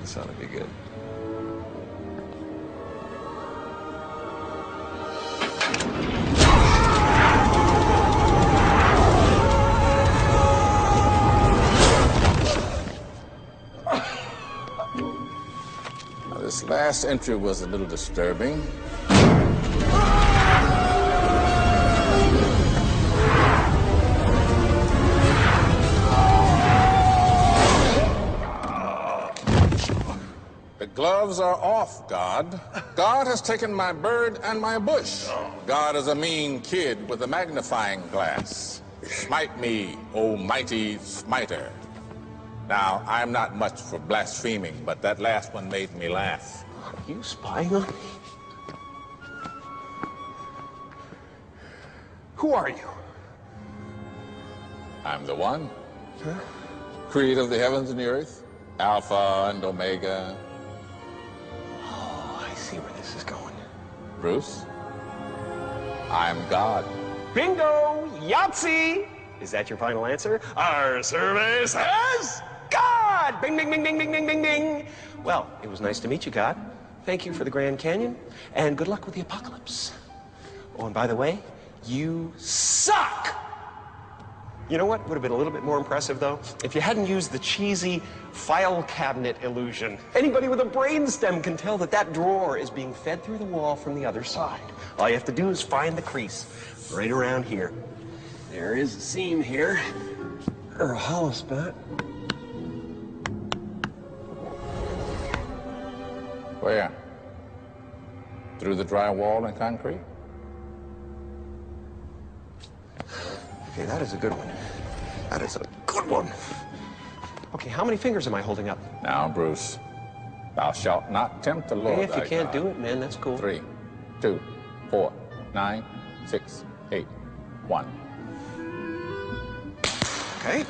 This ought to be good. Now, this last entry was a little disturbing. The gloves are off, God. God has taken my bird and my bush. God is a mean kid with a magnifying glass. Smite me, O mighty smiter. Now, I'm not much for blaspheming, but that last one made me laugh. Are you spying on me? Who are you? I'm the one. Huh? Creator of the heavens and the earth. Alpha and Omega. Oh, I see where this is going. Bruce, I'm God. Bingo! Yahtzee! Is that your final answer? Our survey says God! Bing, bing, bing, bing, bing, bing, bing, bing. Well, it was nice to meet you, God. Thank you for the Grand Canyon, and good luck with the apocalypse. Oh, and by the way, you suck! You know what would have been a little bit more impressive, though? If you hadn't used the cheesy file cabinet illusion. Anybody with a brainstem can tell that that drawer is being fed through the wall from the other side. All you have to do is find the crease right around here. There is a seam here, or a hollow spot. Where? Through the drywall and concrete? Okay, that is a good one. That is a good one. Okay, how many fingers am I holding up? Now, Bruce, thou shalt not tempt the Lord Hey, if you thy can't God. do it, man, that's cool. 3, 2, 4, 9, 6, 8, 1. Okay.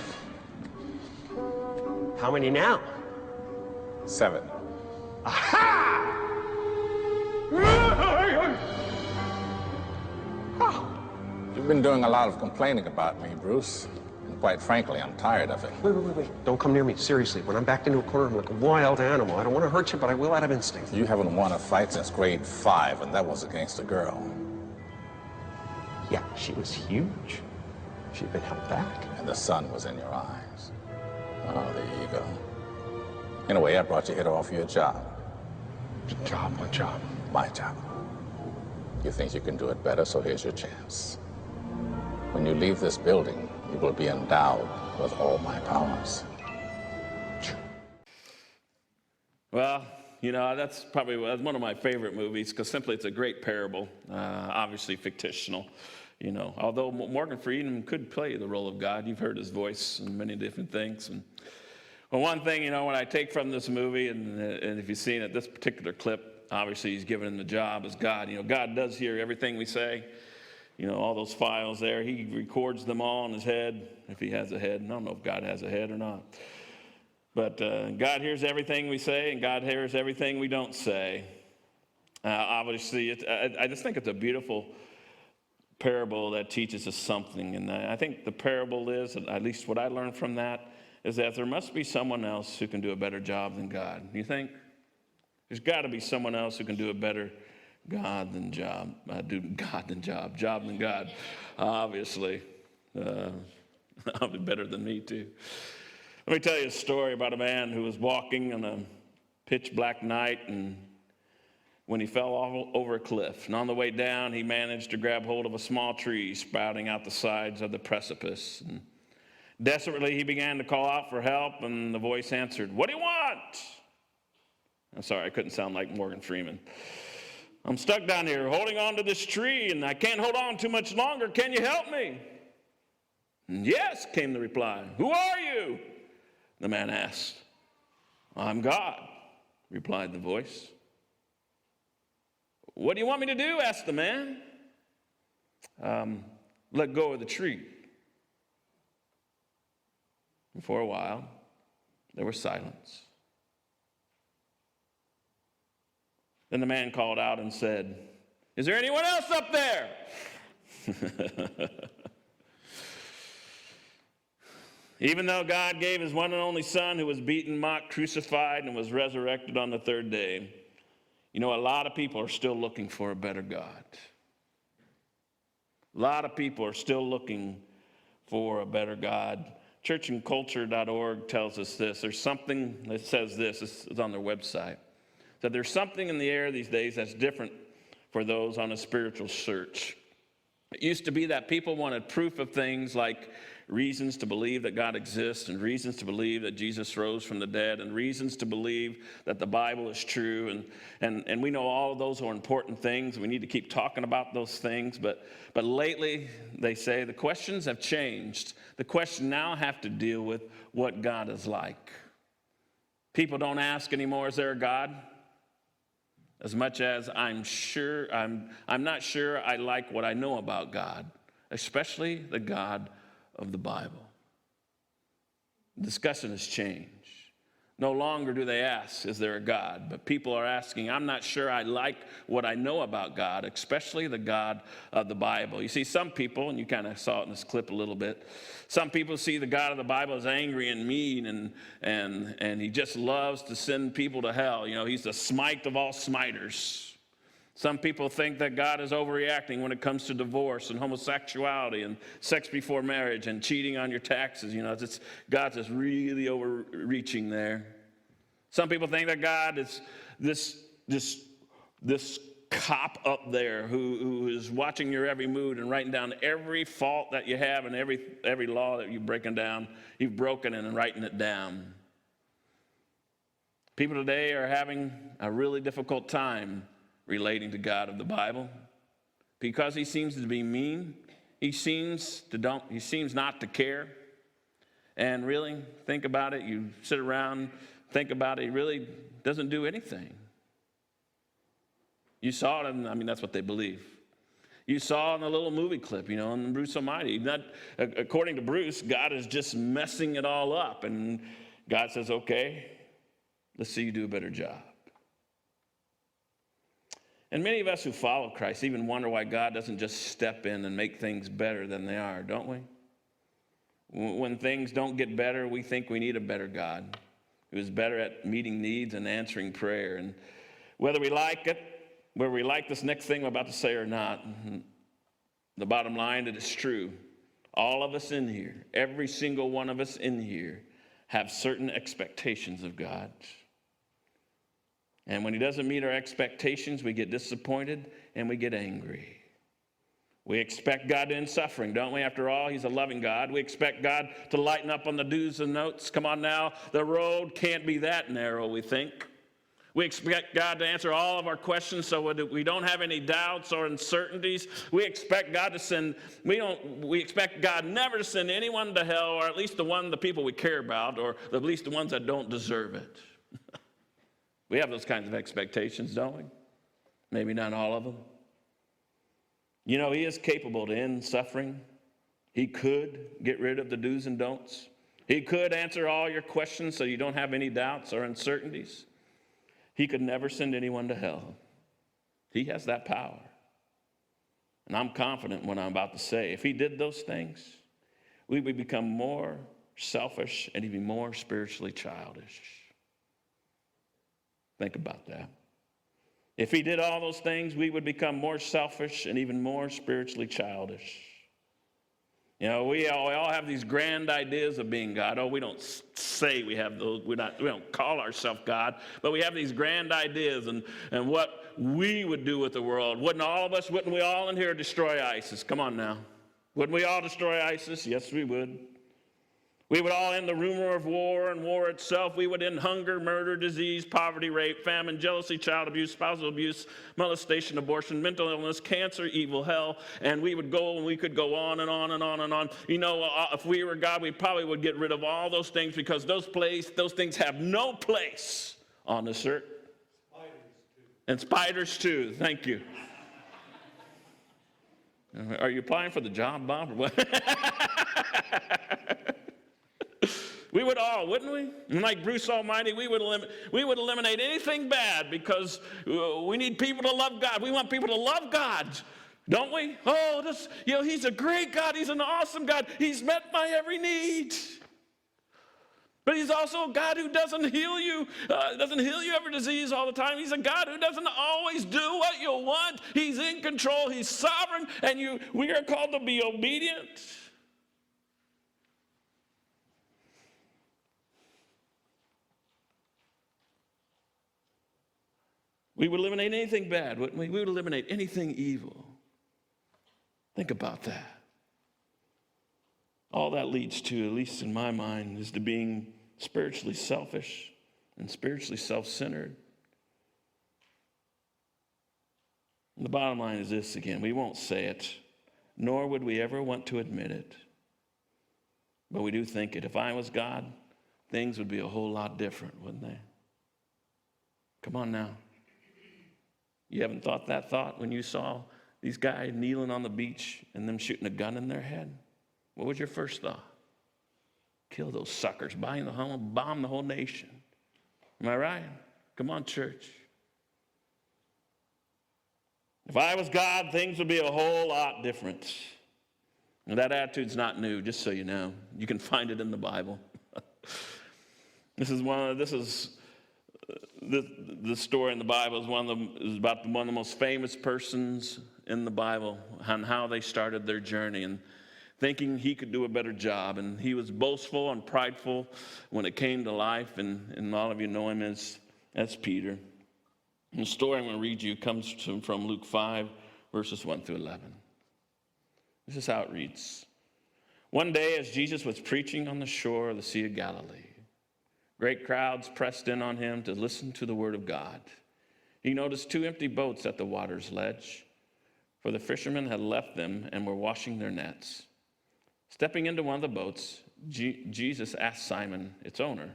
How many now? 7. Aha! You've been doing a lot of complaining about me, Bruce. And quite frankly, I'm tired of it. Wait. Don't come near me. Seriously, when I'm backed into a corner, I'm like a wild animal. I don't want to hurt you, but I will out of instinct. You haven't won a fight since grade 5, and that was against a girl. Yeah, she was huge. She'd been held back. And the sun was in your eyes. Oh, the ego. Anyway, I brought you here to offer you a job. Job? What job? My job. You think you can do it better, so here's your chance. When you leave this building, you will be endowed with all my powers. Well, you know, that's probably one of my favorite movies because simply it's a great parable, obviously fictional. You know, although Morgan Freeman could play the role of God, you've heard his voice in many different things. And well, one thing, you know, when I take from this movie, and if you've seen it, this particular clip, obviously he's given him the job as God. You know, God does hear everything we say. You know, all those files there, he records them all in his head, if he has a head. And I don't know if God has a head or not. But God hears everything we say, and God hears everything we don't say. Obviously, I just think it's a beautiful parable that teaches us something. And I think the parable is, at least what I learned from that, is that there must be someone else who can do a better job than God. Do you think? There's got to be someone else who can do a better job than God. Obviously. Probably better than me, too. Let me tell you a story about a man who was walking on a pitch black night and when he fell over a cliff. And on the way down, he managed to grab hold of a small tree sprouting out the sides of the precipice. And desperately, he began to call out for help, and the voice answered, "What do you want?" I'm sorry, I couldn't sound like Morgan Freeman. "I'm stuck down here holding on to this tree, and I can't hold on too much longer. Can you help me?" "Yes," came the reply. "Who are you?" the man asked. "I'm God," replied the voice. "What do you want me to do?" asked the man. Let go of the tree." And for a while, there was silence. Then the man called out and said, "Is there anyone else up there?" Even though God gave his one and only Son, who was beaten, mocked, crucified, and was resurrected on the third day, you know, a lot of people are still looking for a better God. A lot of people are still looking for a better God. Churchandculture.org tells us this. There's something that says this. It's on their website. That there's something in the air these days that's different for those on a spiritual search. It used to be that people wanted proof of things like reasons to believe that God exists, and reasons to believe that Jesus rose from the dead, and reasons to believe that the Bible is true. And we know all of those are important things. We need to keep talking about those things. But lately, they say, the questions have changed. The question now have to deal with what God is like. People don't ask anymore, is there a God? As much as I'm not sure I like what I know about God, especially the God of the Bible. The discussion has changed. No longer do they ask, is there a God? But people are asking, I'm not sure I like what I know about God, especially the God of the Bible. You see, some people, and you kind of saw it in this clip a little bit, some people see the God of the Bible as angry and mean, and he just loves to send people to hell. You know, he's the smite of all smiters. Some people think that God is overreacting when it comes to divorce and homosexuality and sex before marriage and cheating on your taxes. You know, God's just really overreaching there. Some people think that God is this cop up there who is watching your every mood and writing down every fault that you have and every law that you've broken and writing it down. People today are having a really difficult time relating to God of the Bible, because he seems to be mean. He seems not to care. And really, think about it. You sit around, think about it. He really doesn't do anything. You saw it, that's what they believe. You saw in the little movie clip, in Bruce Almighty. According to Bruce, God is just messing it all up. And God says, okay, let's see you do a better job. And many of us who follow Christ even wonder why God doesn't just step in and make things better than they are, don't we? When things don't get better, we think we need a better God who is better at meeting needs and answering prayer. And whether we like this next thing I'm about to say or not, the bottom line, it is true. All of us in here, every single one of us in here, have certain expectations of God. And when he doesn't meet our expectations, we get disappointed and we get angry. We expect God to end suffering, don't we? After all, he's a loving God. We expect God to lighten up on the do's and don'ts. Come on now, the road can't be that narrow, we think. We expect God to answer all of our questions so we don't have any doubts or uncertainties. We expect God never to send anyone to hell, or at least the people we care about, or at least the ones that don't deserve it. We have those kinds of expectations, don't we? Maybe not all of them. He is capable to end suffering. He could get rid of the do's and don'ts. He could answer all your questions so you don't have any doubts or uncertainties. He could never send anyone to hell. He has that power. And I'm confident in what I'm about to say. If he did those things, we would become more selfish and even more spiritually childish. Think about that. If he did all those things, we would become more selfish and even more spiritually childish. We all have these grand ideas of being God. We don't say we have those. We don't call ourselves God, but we have these grand ideas and what we would do with the world. Wouldn't we all in here destroy ISIS? Come on now. Wouldn't we all destroy ISIS? Yes, we would. We would all end the rumor of war and war itself. We would end hunger, murder, disease, poverty, rape, famine, jealousy, child abuse, spousal abuse, molestation, abortion, mental illness, cancer, evil, hell. And we could go on and on and on and on. If we were God, we probably would get rid of all those things, because those things have no place on this earth. And spiders too. Thank you. Are you applying for the job, Bob, or what? We would all, wouldn't we? And like Bruce Almighty, we would eliminate anything bad, because we need people to love God. We want people to love God, don't we? He's a great God. He's an awesome God. He's met my every need. But he's also a God who doesn't heal you every disease all the time. He's a God who doesn't always do what you want. He's in control. He's sovereign, and we are called to be obedient. We would eliminate anything bad, wouldn't we? We would eliminate anything evil. Think about that. All that leads to, at least in my mind, is to being spiritually selfish and spiritually self-centered. And the bottom line is this again. We won't say it, nor would we ever want to admit it. But we do think it. If I was God, things would be a whole lot different, wouldn't they? Come on now. You haven't thought that thought when you saw these guys kneeling on the beach and them shooting a gun in their head? What was your first thought? Kill those suckers, bomb the whole nation. Am I right? Come on, church. If I was God, things would be a whole lot different. And that attitude's not new, just so you know. You can find it in the Bible. This story in the Bible is about one of the most famous persons in the Bible and how they started their journey and thinking he could do a better job. And he was boastful and prideful when it came to life, and all of you know him as Peter. And the story I'm going to read you comes from Luke 5, verses 1 through 11. This is how it reads. One day, as Jesus was preaching on the shore of the Sea of Galilee, great crowds pressed in on him to listen to the word of God. He noticed 2 empty boats at the water's ledge, for the fishermen had left them and were washing their nets. Stepping into one of the boats, Jesus asked Simon, its owner,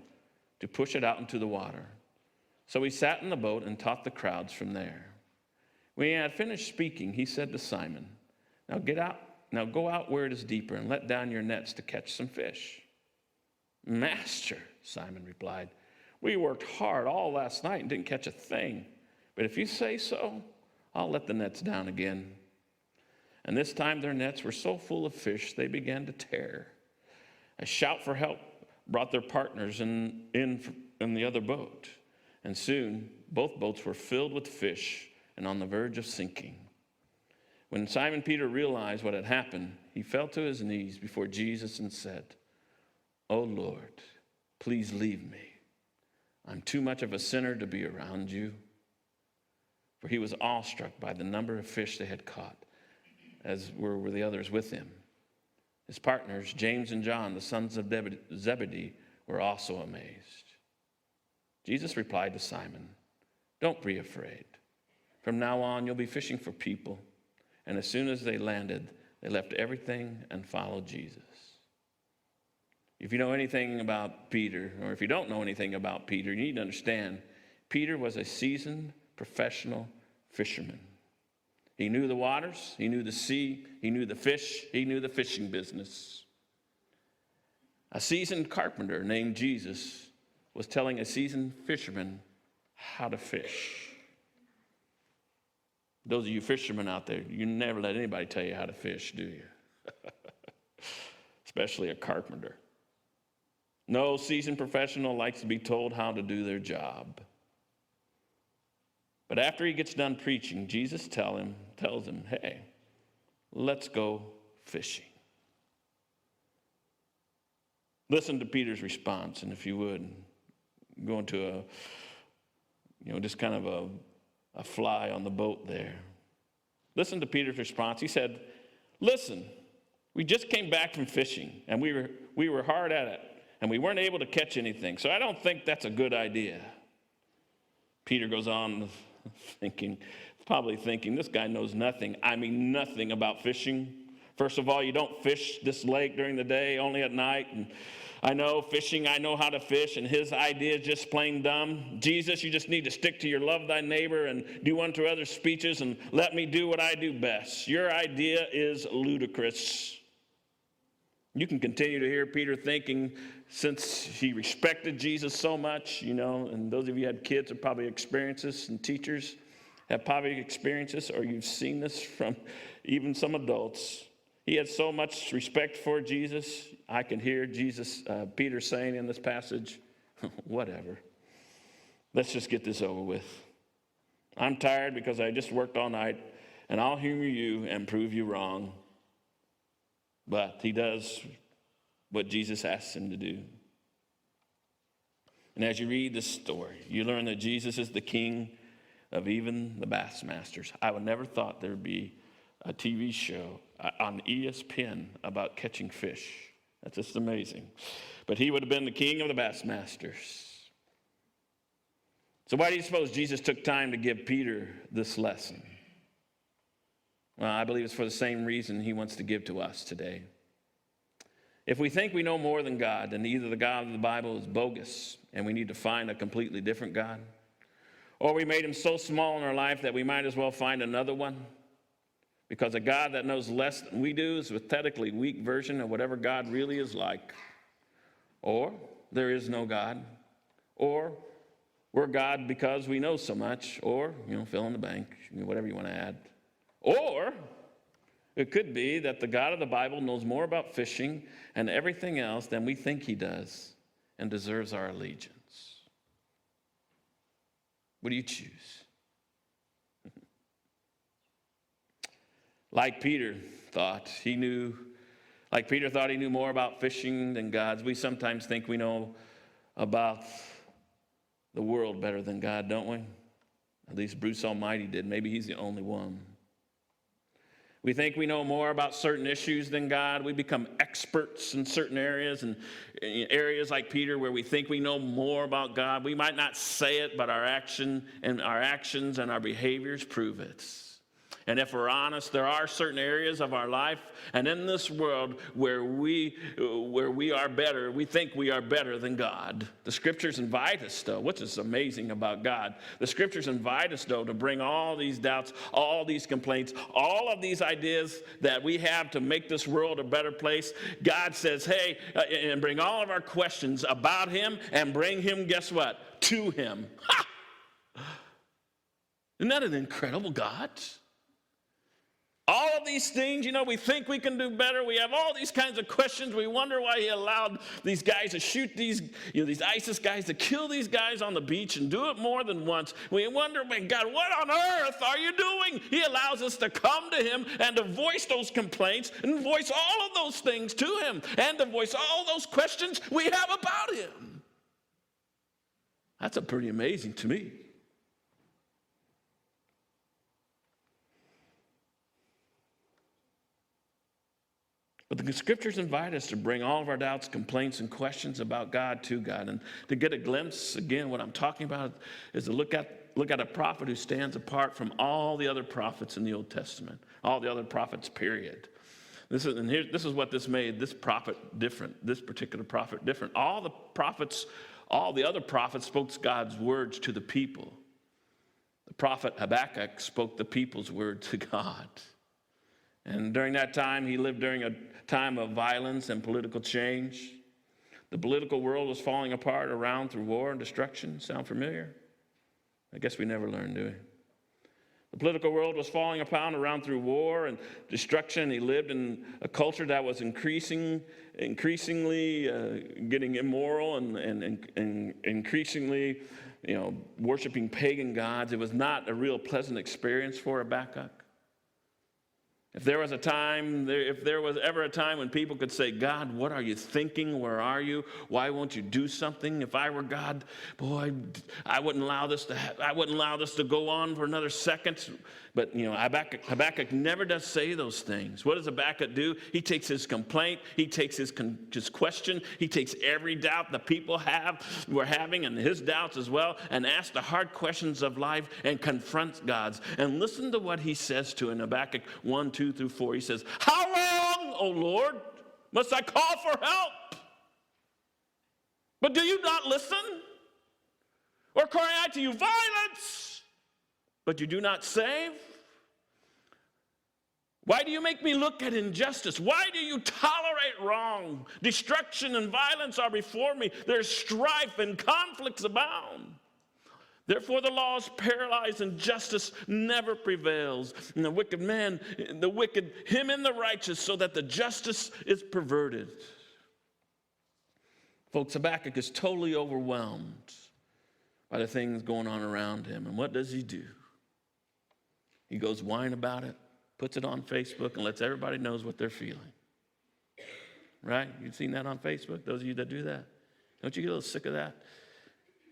to push it out into the water. So he sat in the boat and taught the crowds from there. When he had finished speaking, he said to Simon, Now go out where it is deeper and let down your nets to catch some fish. Master, Simon replied, we worked hard all last night and didn't catch a thing. But if you say so, I'll let the nets down again. And this time their nets were so full of fish they began to tear. A shout for help brought their partners in the other boat. And soon both boats were filled with fish and on the verge of sinking. When Simon Peter realized what had happened, he fell to his knees before Jesus and said, "Oh Lord, please leave me. I'm too much of a sinner to be around you." For he was awestruck by the number of fish they had caught, as were the others with him. His partners, James and John, the sons of Zebedee, were also amazed. Jesus replied to Simon, "Don't be afraid. From now on, you'll be fishing for people." And as soon as they landed, they left everything and followed Jesus. If you know anything about Peter, or if you don't know anything about Peter, you need to understand Peter was a seasoned professional fisherman. He knew the waters, he knew the sea, he knew the fish, he knew the fishing business. A seasoned carpenter named Jesus was telling a seasoned fisherman how to fish. Those of you fishermen out there, you never let anybody tell you how to fish, do you? Especially a carpenter. No seasoned professional likes to be told how to do their job. But after he gets done preaching, Jesus tells him, "Hey, let's go fishing." Listen to Peter's response, and if you would, go into just kind of a fly on the boat there. Listen to Peter's response. He said, "Listen, we just came back from fishing, and we were hard at it, and we weren't able to catch anything, so I don't think that's a good idea." Peter goes on probably thinking, this guy knows nothing. I mean, nothing about fishing. First of all, you don't fish this lake during the day, only at night. And I know fishing, I know how to fish, and his idea is just plain dumb. Jesus, you just need to stick to your love thy neighbor and do unto others speeches and let me do what I do best. Your idea is ludicrous. You can continue to hear Peter thinking, since he respected Jesus so much, and those of you who had kids have probably experienced this, and teachers have probably experienced this, or you've seen this from even some adults. He had so much respect for Jesus. I can hear Peter saying in this passage, whatever. Let's just get this over with. I'm tired because I just worked all night, and I'll humor you and prove you wrong. But he does what Jesus asks him to do. And as you read this story, you learn that Jesus is the king of even the bassmasters. I would never thought there would be a TV show on ESPN about catching fish. That's just amazing. But he would have been the king of the bassmasters. So why do you suppose Jesus took time to give Peter this lesson? Well, I believe it's for the same reason he wants to give to us today. If we think we know more than God, then either the God of the Bible is bogus and we need to find a completely different God, or we made him so small in our life that we might as well find another one, because a God that knows less than we do is a pathetically weak version of whatever God really is like. Or there is no God, or we're God because we know so much, or, fill in the blank, whatever you want to add. Or it could be that the God of the Bible knows more about fishing and everything else than we think he does and deserves our allegiance. What do you choose? Like Peter thought he knew more about fishing than God. We sometimes think we know about the world better than God, don't we? At least Bruce Almighty did. Maybe he's the only one. We think we know more about certain issues than God. We become experts in certain areas, and in areas like Peter where we think we know more about God. We might not say it, but our actions and our behaviors prove it. And if we're honest, there are certain areas of our life and in this world where we are better, we think we are better than God. The scriptures invite us, though, which is amazing about God. The scriptures invite us, though, to bring all these doubts, all these complaints, all of these ideas that we have to make this world a better place. God says, hey, and bring all of our questions about him and bring him, guess what? To him. Ha! Isn't that an incredible God? All of these things, we think we can do better. We have all these kinds of questions. We wonder why he allowed these guys to shoot these ISIS guys, to kill these guys on the beach and do it more than once. We wonder, God, what on earth are you doing? He allows us to come to him and to voice those complaints and voice all of those things to him and to voice all those questions we have about him. That's pretty amazing to me. But the scriptures invite us to bring all of our doubts, complaints, and questions about God to God. And to get a glimpse, again, what I'm talking about is to look at a prophet who stands apart from all the other prophets in the Old Testament, all the other prophets, period. This is what this made this prophet different, this particular prophet different. All the other prophets spoke God's words to the people. The prophet Habakkuk spoke the people's word to God. And during that time, he lived during a time of violence and political change. The political world was falling apart around through war and destruction. Sound familiar? I guess we never learned, do we? The political world was falling apart around through war and destruction. He lived in a culture that was increasingly getting immoral and increasingly, worshiping pagan gods. It was not a real pleasant experience for Habakkuk. If there was ever a time when people could say, God, what are you thinking? Where are you? Why won't you do something? If I were God, boy, I wouldn't allow this to go on for another second. But, Habakkuk never does say those things. What does Habakkuk do? He takes his complaint, he takes his question, he takes every doubt the people were having, and his doubts as well, and asks the hard questions of life and confronts God's. And listen to what he says to in Habakkuk 1:2-4. He says, how long, O Lord, must I call for help? But do you not listen? Or cry out to you violence, but you do not save? Why do you make me look at injustice? Why do you tolerate wrong? Destruction and violence are before me. There's strife and conflicts abound. Therefore, the law is paralyzed and justice never prevails. And the wicked man, the wicked, him and the righteous, so that the justice is perverted. Folks, Habakkuk is totally overwhelmed by the things going on around him. And what does he do? He goes whine about it, puts it on Facebook, and lets everybody know what they're feeling. Right? You've seen that on Facebook, those of you that do that? Don't you get a little sick of that?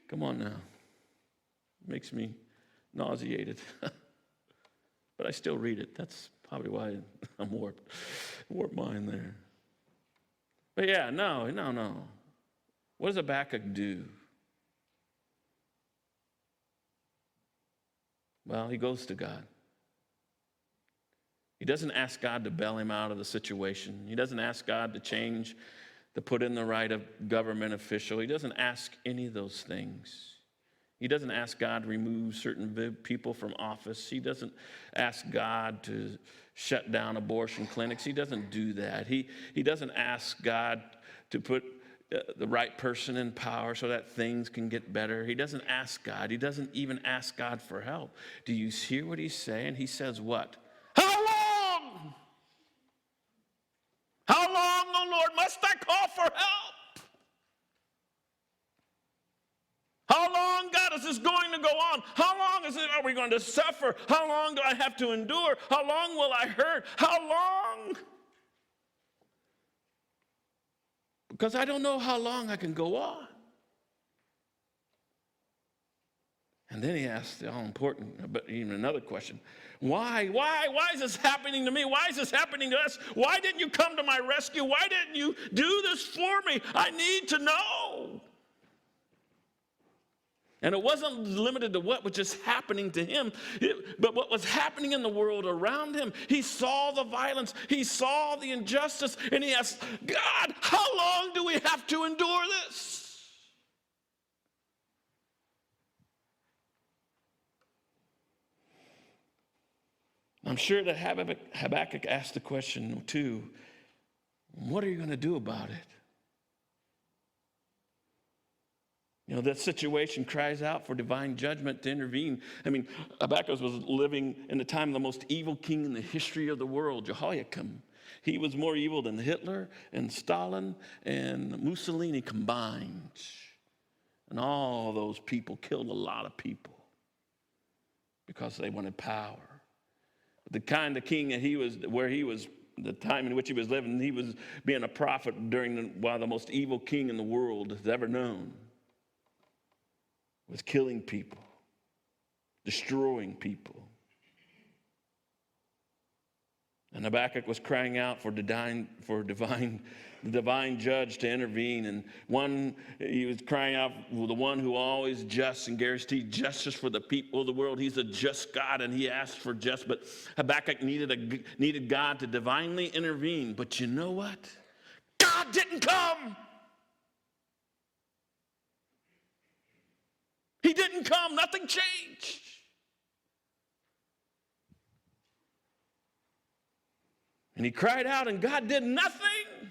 Come on now. Makes me nauseated. But I still read it. That's probably why I'm warped mind there. But yeah, no. What does Habakkuk do? Well, he goes to God. He doesn't ask God to bail him out of the situation. He doesn't ask God to change, to put in the right of government official. He doesn't ask any of those things. He doesn't ask God to remove certain people from office. He doesn't ask God to shut down abortion clinics. He doesn't do that. He doesn't ask God to put the right person in power so that things can get better. He doesn't ask God. He doesn't even ask God for help. Do you hear what he's saying? He says what? How long? How long, O Lord, must I call for help? How long, God, is this going to go on? How long are we going to suffer? How long do I have to endure? How long will I hurt? How long? Because I don't know how long I can go on. And then he asked the all-important, but even another question. Why is this happening to me? Why is this happening to us? Why didn't you come to my rescue? Why didn't you do this for me? I need to know. And it wasn't limited to what was just happening to him, but what was happening in the world around him. He saw the violence, he saw the injustice, and he asked, God, how long do we have to endure this? I'm sure that Habakkuk asked the question too, what are you going to do about it? You know, that situation cries out for divine judgment to intervene. I mean, Habakkuk was living in the time of the most evil king in the history of the world, Jehoiakim. He was more evil than Hitler and Stalin and Mussolini combined. And all those people killed a lot of people because they wanted power. The kind of king that the time in which he was living, he was being a prophet while the most evil king in the world has ever known was killing people, destroying people. And Habakkuk was crying out for the divine judge to intervene. And he was crying out for the one who always just and guaranteed justice for the people of the world. He's a just God, and he asked for justice. But Habakkuk needed God to divinely intervene. But you know what? God didn't come. He didn't come. Nothing changed. And he cried out, and God did nothing.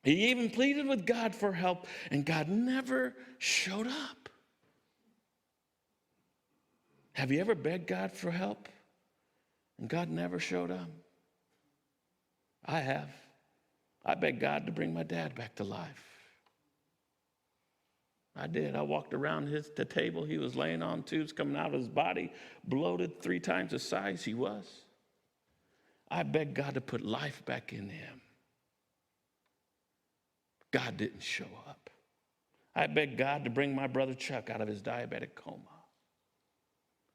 He even pleaded with God for help, and God never showed up. Have you ever begged God for help, and God never showed up? I have. I begged God to bring my dad back to life. I did. I walked around the table he was laying on, tubes coming out of his body, bloated 3 times the size he was. I begged God to put life back in him. God didn't show up. I begged God to bring my brother Chuck out of his diabetic coma.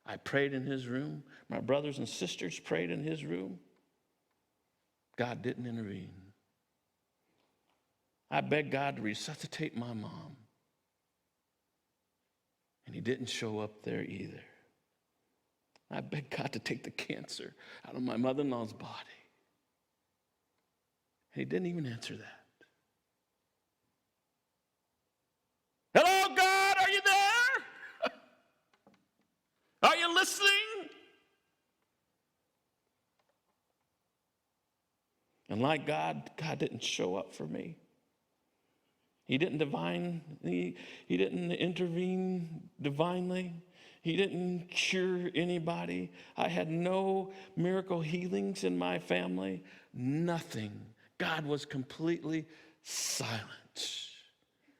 I prayed in his room. My brothers and sisters prayed in his room. God didn't intervene. I begged God to resuscitate my mom. And he didn't show up there either. I begged God to take the cancer out of my mother-in-law's body. And he didn't even answer that. Hello, God, are you there? Are you listening? And like God didn't show up for me. He didn't intervene divinely. He didn't cure anybody. I had no miracle healings in my family. Nothing. God was completely silent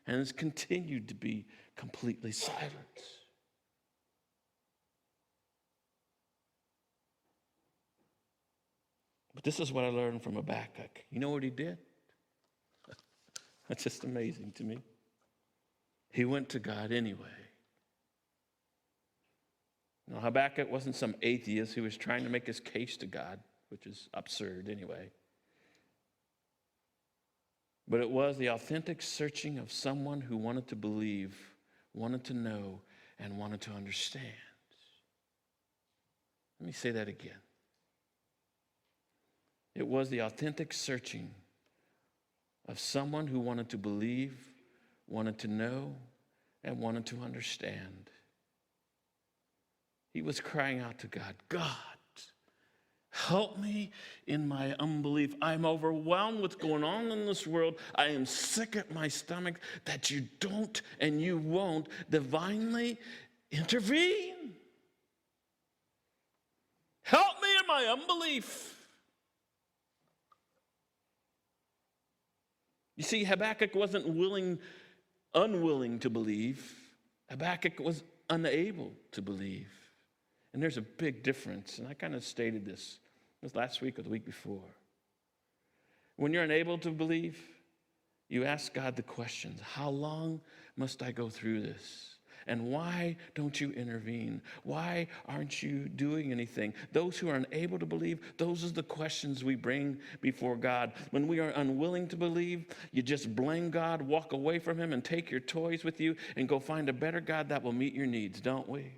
and has continued to be completely silent. But this is what I learned from Habakkuk. You know what he did? That's just amazing to me. He went to God anyway. Now, Habakkuk wasn't some atheist who was trying to make his case to God, which is absurd anyway. But it was the authentic searching of someone who wanted to believe, wanted to know, and wanted to understand. Let me say that again. It was the authentic searching of someone who wanted to believe, wanted to know, and wanted to understand. He was crying out to God, God, help me in my unbelief. I'm overwhelmed with what's going on in this world. I am sick at my stomach that you don't and you won't divinely intervene. Help me in my unbelief. You see, Habakkuk wasn't unwilling to believe. Habakkuk was unable to believe. And there's a big difference. And I kind of stated this last week or the week before. When you're unable to believe, you ask God the questions. How long must I go through this? And why don't you intervene? Why aren't you doing anything? Those who are unable to believe, those are the questions we bring before God. When we are unwilling to believe, you just blame God, walk away from him, and take your toys with you and go find a better God that will meet your needs, don't we?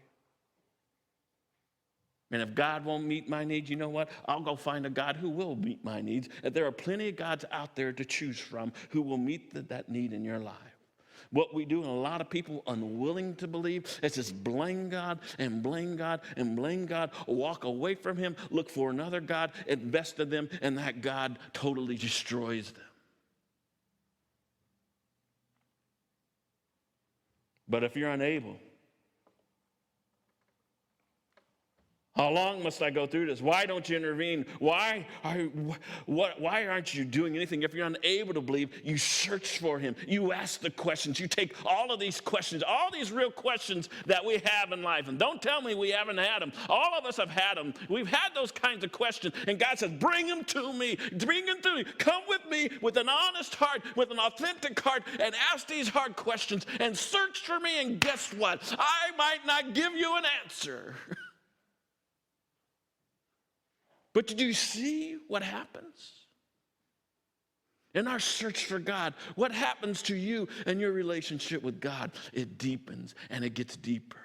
And if God won't meet my needs, you know what? I'll go find a God who will meet my needs. And there are plenty of gods out there to choose from who will meet that need in your life. What we do, and a lot of people unwilling to believe, is just blame God and blame God and blame God, walk away from him, look for another God, invest in them, and that God totally destroys them. But if you're unable, how long must I go through this? Why don't you intervene? Why aren't you doing anything? If you're unable to believe, you search for him. You ask the questions. You take all of these questions, all these real questions that we have in life. And don't tell me we haven't had them. All of us have had them. We've had those kinds of questions. And God says, bring them to me. Bring them to me. Come with me with an honest heart, with an authentic heart, and ask these hard questions and search for me. And guess what? I might not give you an answer. But did you see what happens? In our search for God, what happens to you and your relationship with God? It deepens and it gets deeper.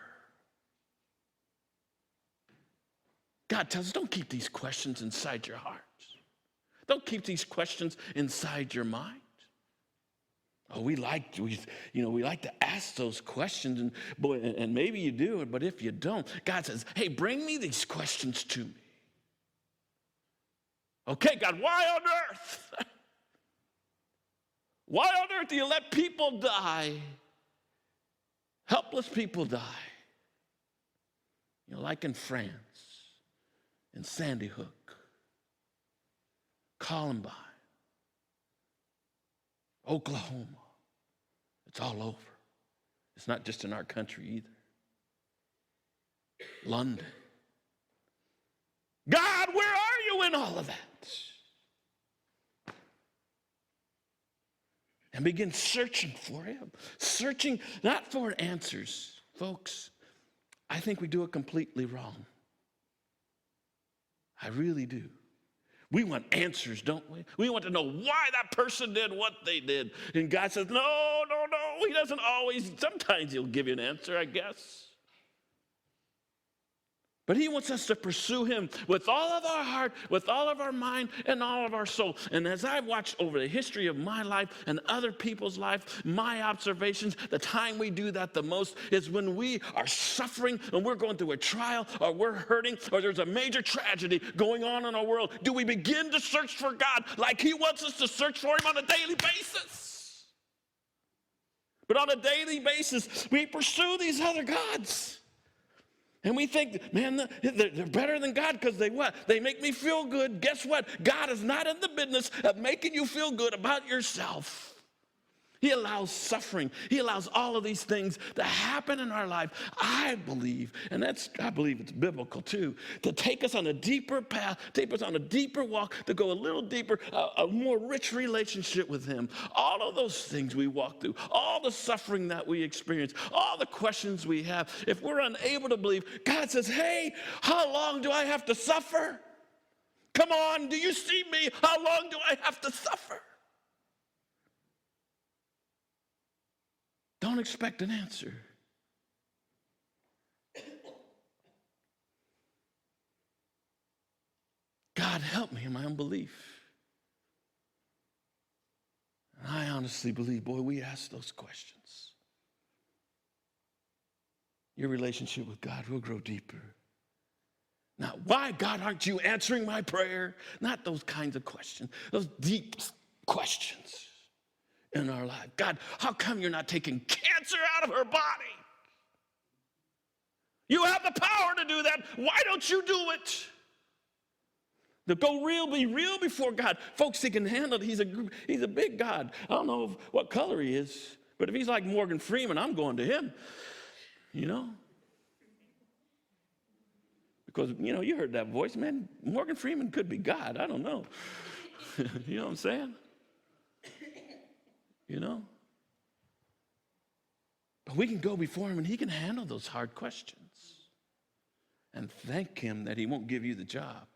God tells us, don't keep these questions inside your hearts. Don't keep these questions inside your mind. Oh, we like to ask those questions, and boy, and maybe you do, but if you don't, God says, hey, bring me these questions to me. Okay, God, why on earth? Why on earth do you let people die? Helpless people die. Like in France, in Sandy Hook, Columbine, Oklahoma. It's all over. It's not just in our country either. London. God, where are you in all of that? And begin searching for him. Searching not for answers. Folks, I think we do it completely wrong. I really do. We want answers, don't we? We want to know why that person did what they did. And God says, no. He doesn't always. Sometimes he'll give you an answer, I guess. But he wants us to pursue him with all of our heart, with all of our mind, and all of our soul. And as I've watched over the history of my life and other people's life, my observations, the time we do that the most is when we are suffering and we're going through a trial, or we're hurting, or there's a major tragedy going on in our world. Do we begin to search for God like he wants us to search for him on a daily basis? But on a daily basis, we pursue these other gods. And we think, man, they're better than God because they what? They make me feel good. Guess what? God is not in the business of making you feel good about yourself. He allows suffering. He allows all of these things to happen in our life, I believe, and I believe it's biblical too, to take us on a deeper path, take us on a deeper walk, to go a little deeper, a more rich relationship with him. All of those things we walk through, all the suffering that we experience, all the questions we have, if we're unable to believe, God says, hey, how long do I have to suffer? Come on, do you see me? How long do I have to suffer? Don't expect an answer. God, help me in my unbelief. And I honestly believe, boy, we ask those questions. Your relationship with God will grow deeper. Not, why, God, aren't you answering my prayer? Not those kinds of questions, those deep questions in our life. God, how come you're not taking cancer out of her body? You have the power to do that. Why don't you do it? To go real, be real before God. Folks, he can handle it. He's a big God. I don't know what color he is, but if he's like Morgan Freeman, I'm going to him, you know? Because, you know, you heard that voice, man. Morgan Freeman could be God. I don't know. You know what I'm saying? You know? But we can go before him and he can handle those hard questions. And thank him that he won't give you the job.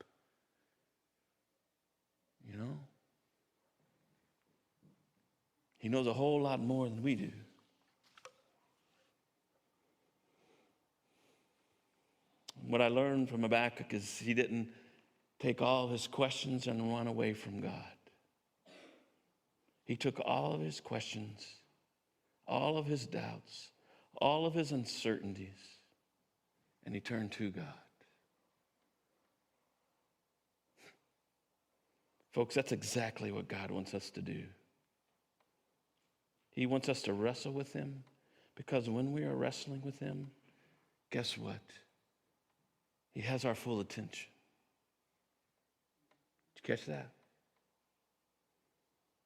You know? He knows a whole lot more than we do. What I learned from Habakkuk is he didn't take all his questions and run away from God. He took all of his questions, all of his doubts, all of his uncertainties, and he turned to God. Folks, that's exactly what God wants us to do. He wants us to wrestle with him, because when we are wrestling with him, guess what? He has our full attention. Did you catch that?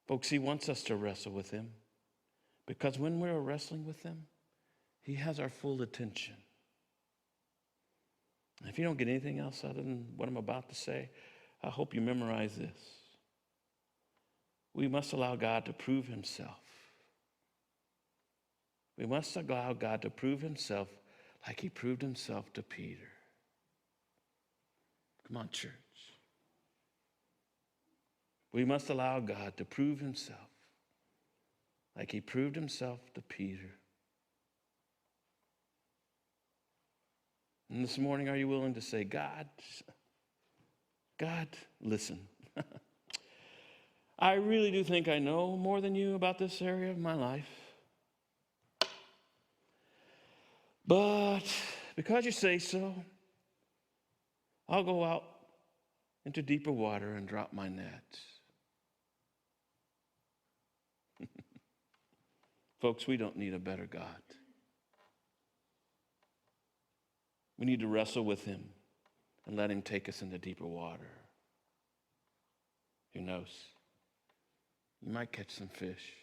Folks, he wants us to wrestle with him, because when we're wrestling with him, he has our full attention. And if you don't get anything else other than what I'm about to say, I hope you memorize this. We must allow God to prove himself. We must allow God to prove himself like he proved himself to Peter. Come on, church. We must allow God to prove himself like he proved himself to Peter. And this morning, are you willing to say, God, listen. I really do think I know more than you about this area of my life. But because you say so, I'll go out into deeper water and drop my net. Folks, we don't need a better God. We need to wrestle with him and let him take us into deeper water. Who knows? You might catch some fish.